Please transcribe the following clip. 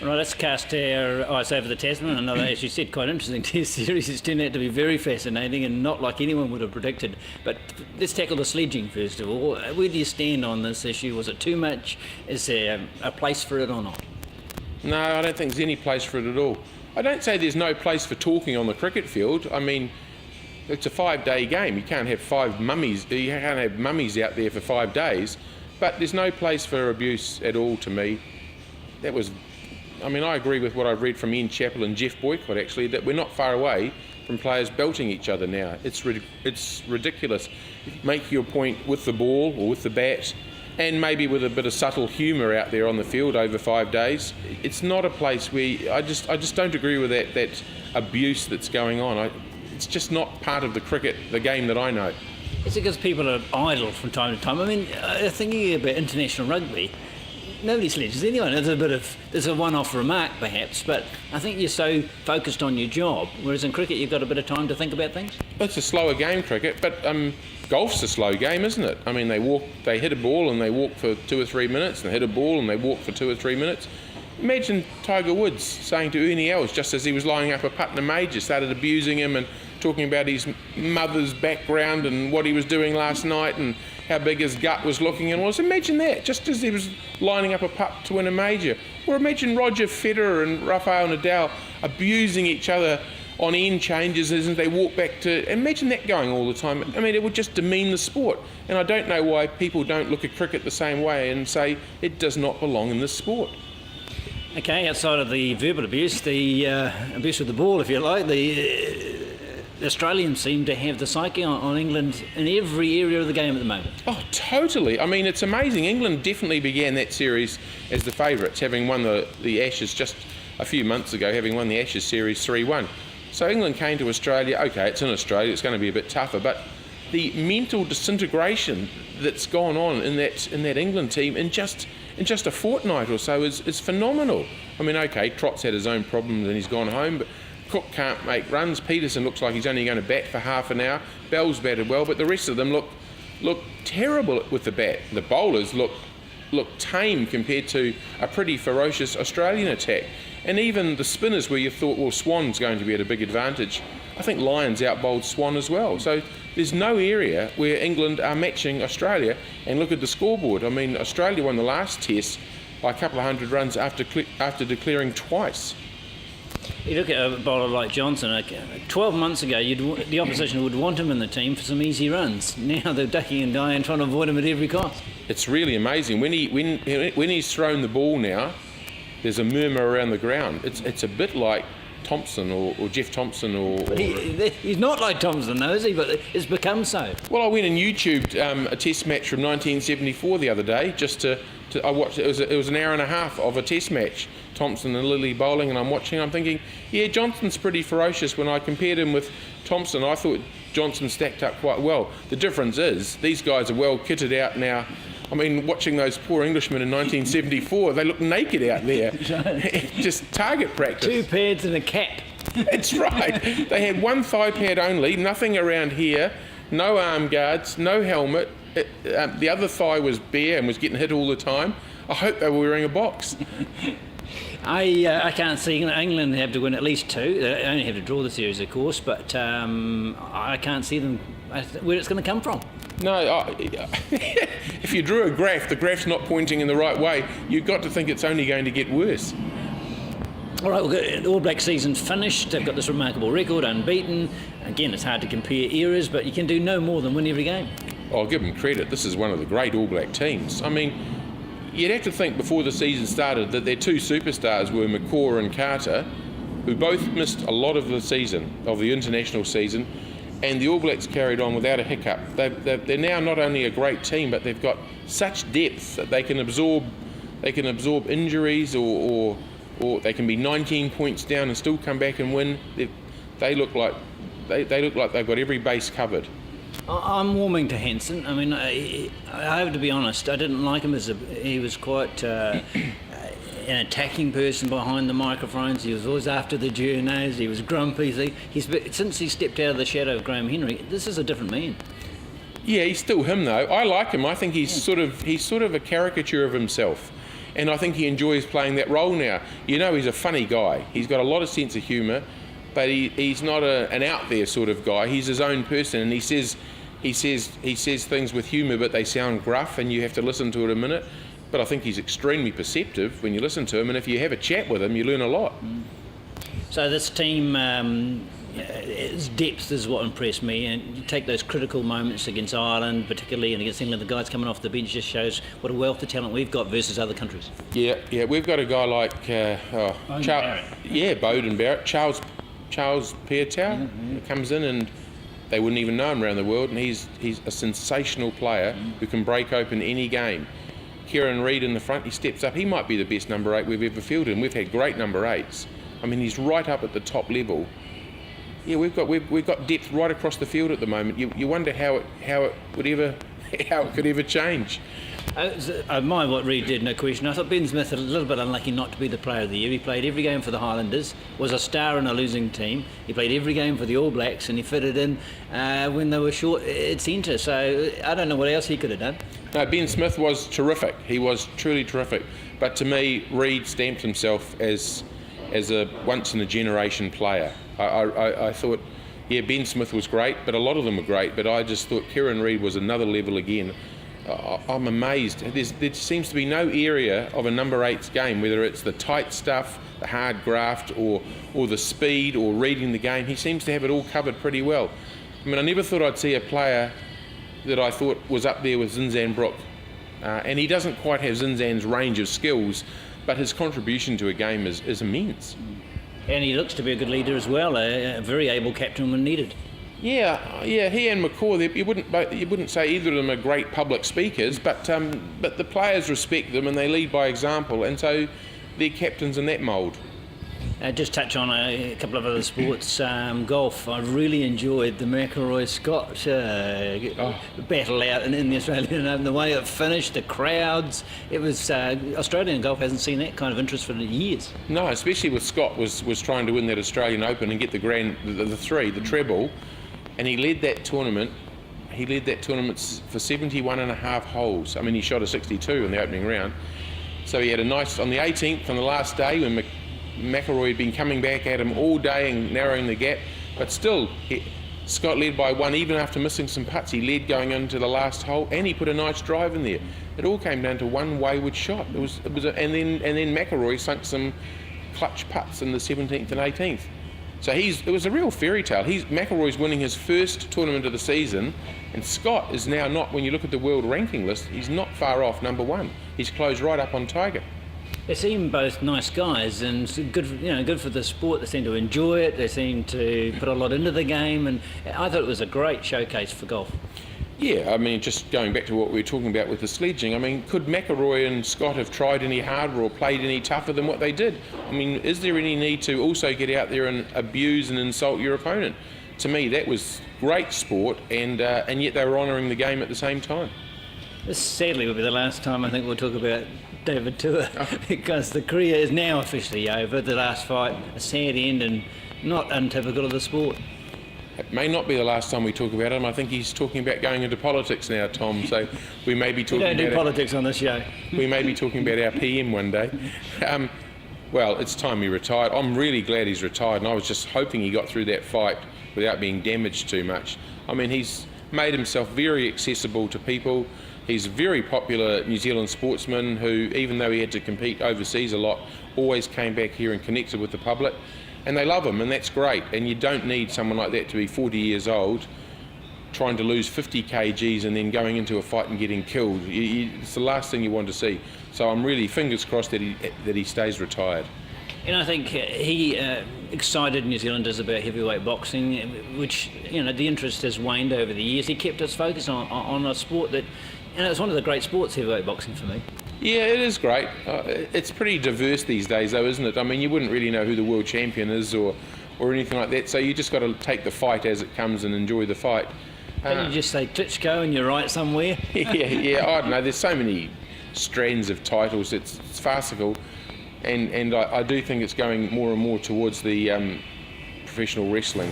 Right, let's cast our eyes over the Tasman. Another, as you said, quite interesting test series. It's turned out to be very fascinating and not like anyone would have predicted. But let's tackle the sledging first of all. Where do you stand on this issue? Was it too much? Is there a place for it or not? No, I don't think there's any place for it at all. I don't say there's no place for talking on the cricket field. I mean, it's a 5-day game. You can't have mummies out there for 5 days. But there's no place for abuse at all to me. I agree with what I've read from Ian Chappell and Jeff Boycott, actually, that we're not far away from players belting each other now. It's ridiculous. Make your point with the ball or with the bat, and maybe with a bit of subtle humour out there on the field over 5 days. It's not a place where I just don't agree with that abuse that's going on. It's just not part of the game that I know. Is it because people are idle from time to time? I mean, thinking about international rugby, nobody sledges anyone. There's a one-off remark perhaps, but I think you're so focused on your job, whereas in cricket you've got a bit of time to think about things. It's a slower game, cricket, but golf's a slow game, isn't it? I mean, they hit a ball and they walk for 2 or 3 minutes, and they hit a ball and they walk for 2 or 3 minutes. Imagine Tiger Woods saying to Ernie Els, just as he was lining up a putt in a major, started abusing him and talking about his mother's background and what he was doing last night and how big his gut was looking and all this. Imagine that, just as he was lining up a putt to win a major. Or imagine Roger Federer and Rafael Nadal abusing each other on end changes as they walk back to... Imagine that going all the time. I mean, it would just demean the sport. And I don't know why people don't look at cricket the same way and say it does not belong in this sport. Okay, outside of the verbal abuse, the abuse with the ball, if you like, the Australians seem to have the psyche on England in every area of the game at the moment. Oh, totally. I mean, it's amazing. England definitely began that series as the favourites, having won the Ashes just a few months ago, having won the Ashes series 3-1. So England came to Australia. Okay, it's in Australia, it's going to be a bit tougher, but the mental disintegration that's gone on in that England team in just a fortnight or so is phenomenal. I mean, okay, Trott's had his own problems and he's gone home, but Cook can't make runs. Peterson looks like he's only going to bat for half an hour. Bell's batted well, but the rest of them look terrible with the bat. The bowlers look tame compared to a pretty ferocious Australian attack. And even the spinners, where you thought, well, Swan's going to be at a big advantage, I think Lyons outbowled Swan as well. So there's no area where England are matching Australia. And look at the scoreboard. I mean, Australia won the last test by a couple of hundred runs after declaring twice. You look at a bowler like Johnson, 12 months ago the opposition would want him in the team for some easy runs. Now they're ducking and diving, trying to avoid him at every cost. It's really amazing. When he's thrown the ball now, there's a murmur around the ground. It's a bit like Thompson or Jeff Thompson he's not like Thompson though, is he? But it's become so. Well, I went and YouTubed a test match from 1974 the other day I watched it. It was an hour and a half of a test match, Thompson and Lilly bowling, and I'm thinking, yeah, Johnson's pretty ferocious. When I compared him with Thompson, I thought Johnson stacked up quite well. The difference is these guys are well kitted out now. I mean, watching those poor Englishmen in 1974, they look naked out there. Just target practice. 2 pads and a cap. That's right. They had 1 thigh pad only, nothing around here, no arm guards, no helmet. The other thigh was bare and was getting hit all the time. I hope they were wearing a box. I can't see England have to win at least 2. They only have to draw the series, of course, but I can't see them where it's going to come from. No, if you drew a graph, the graph's not pointing in the right way. You've got to think it's only going to get worse. All right, the All Black season's finished. They've got this remarkable record, unbeaten. Again, it's hard to compare eras, but you can do no more than win every game. I'll give them credit. This is one of the great All Black teams. I mean, you'd have to think before the season started that their 2 superstars were McCaw and Carter, who both missed a lot of the season, of the international season, and the All Blacks carried on without a hiccup. They're now not only a great team, but they've got such depth that they can absorb injuries or they can be 19 points down and still come back and win. They look like they've got every base covered. I'm warming to Hansen. I mean, I have to be honest, I didn't like him he was quite an attacking person behind the microphones. He was always after the journos. He was grumpy. Since he stepped out of the shadow of Graham Henry, this is a different man. Yeah, he's still him though. I like him. I think he's sort of a caricature of himself. and I think he enjoys playing that role now. You know, he's a funny guy. He's got a lot of sense of humour, but he's not an out there sort of guy. He's his own person, and he says things with humour, but they sound gruff, and you have to listen to it a minute. But I think he's extremely perceptive when you listen to him, and if you have a chat with him, you learn a lot. So this team, its depth is what impressed me, and you take those critical moments against Ireland, particularly, and against England, the guys coming off the bench just shows what a wealth of talent we've got versus other countries. Yeah, we've got a guy like Bowden Barrett, Charles Piatow comes in, and they wouldn't even know him around the world, and he's a sensational player who can break open any game. Kieran Reid in the front, he steps up. He might be the best number 8 we've ever fielded, and we've had great number 8s. I mean, he's right up at the top level. Yeah, we've got depth right across the field at the moment. You wonder how it could ever change. I admire what Reid did, no question. I thought Ben Smith a little bit unlucky not to be the player of the year. He played every game for the Highlanders, was a star in a losing team. He played every game for the All Blacks, and he fitted in when they were short at centre. So I don't know what else he could have done. No, Ben Smith was terrific. He was truly terrific. But to me, Reid stamped himself as a once-in-a-generation player. I thought, yeah, Ben Smith was great, but a lot of them were great. But I just thought Kieran Reid was another level again. I'm amazed. There seems to be no area of a number 8's game, whether it's the tight stuff, the hard graft, or the speed, or reading the game. He seems to have it all covered pretty well. I mean, I never thought I'd see a player that I thought was up there with Zinzan Brook. And he doesn't quite have Zinzan's range of skills, but his contribution to a game is immense. And he looks to be a good leader as well, a very able captain when needed. Yeah, he and McCaw, you wouldn't say either of them are great public speakers, but the players respect them and they lead by example, and so they're captains in that mould. Just touch on a couple of other sports. Golf, I really enjoyed the McIlroy-Scott battle out in the Australian Open, the way it finished, the crowds. It was Australian golf hasn't seen that kind of interest for years. No, especially with Scott was trying to win that Australian Open and get the treble, and he led that tournament. He led that tournament for 71 and a half holes. I mean, he shot a 62 in the opening round. So he had a nice, on the 18th, on the last day, when McIlroy had been coming back at him all day and narrowing the gap, but still, Scott led by 1, even after missing some putts. He led going into the last hole, and he put a nice drive in there. It all came down to one wayward shot. And then McIlroy sunk some clutch putts in the 17th and 18th. So it was a real fairy tale. McIlroy's winning his first tournament of the season, and Scott is now not, when you look at the world ranking list, he's not far off number 1. He's closed right up on Tiger. They seem both nice guys and good for the sport. They seem to enjoy it. They seem to put a lot into the game, and I thought it was a great showcase for golf. Yeah, I mean, just going back to what we were talking about with the sledging, I mean, could McIlroy and Scott have tried any harder or played any tougher than what they did? I mean, is there any need to also get out there and abuse and insult your opponent? To me, that was great sport, and yet they were honouring the game at the same time. This sadly will be the last time I think we'll talk about David Tour, because the career is now officially over. The last fight, a sad end and not untypical of the sport. It may not be the last time we talk about him. I think he's talking about going into politics now, Tom. So we may be talking. We don't do politics on this show. We may be talking about our PM one day. Well, it's time he retired. I'm really glad he's retired, and I was just hoping he got through that fight without being damaged too much. I mean, he's made himself very accessible to people. He's a very popular New Zealand sportsman who, even though he had to compete overseas a lot, always came back here and connected with the public. And they love him, and that's great. And you don't need someone like that to be 40 years old, trying to lose 50 kgs and then going into a fight and getting killed. It's the last thing you want to see. So I'm really fingers crossed that he stays retired. And I think he excited New Zealanders about heavyweight boxing, which, the interest has waned over the years. He kept us focused on a sport that, it's one of the great sports, heavyweight boxing, for me. Yeah, it is great. It's pretty diverse these days, though, isn't it? I mean, you wouldn't really know who the world champion is or anything like that. So you just got to take the fight as it comes and enjoy the fight. Don't you just say Klitschko and you're right somewhere? yeah. I don't know. There's so many strands of titles. It's farcical, and I do think it's going more and more towards the professional wrestling.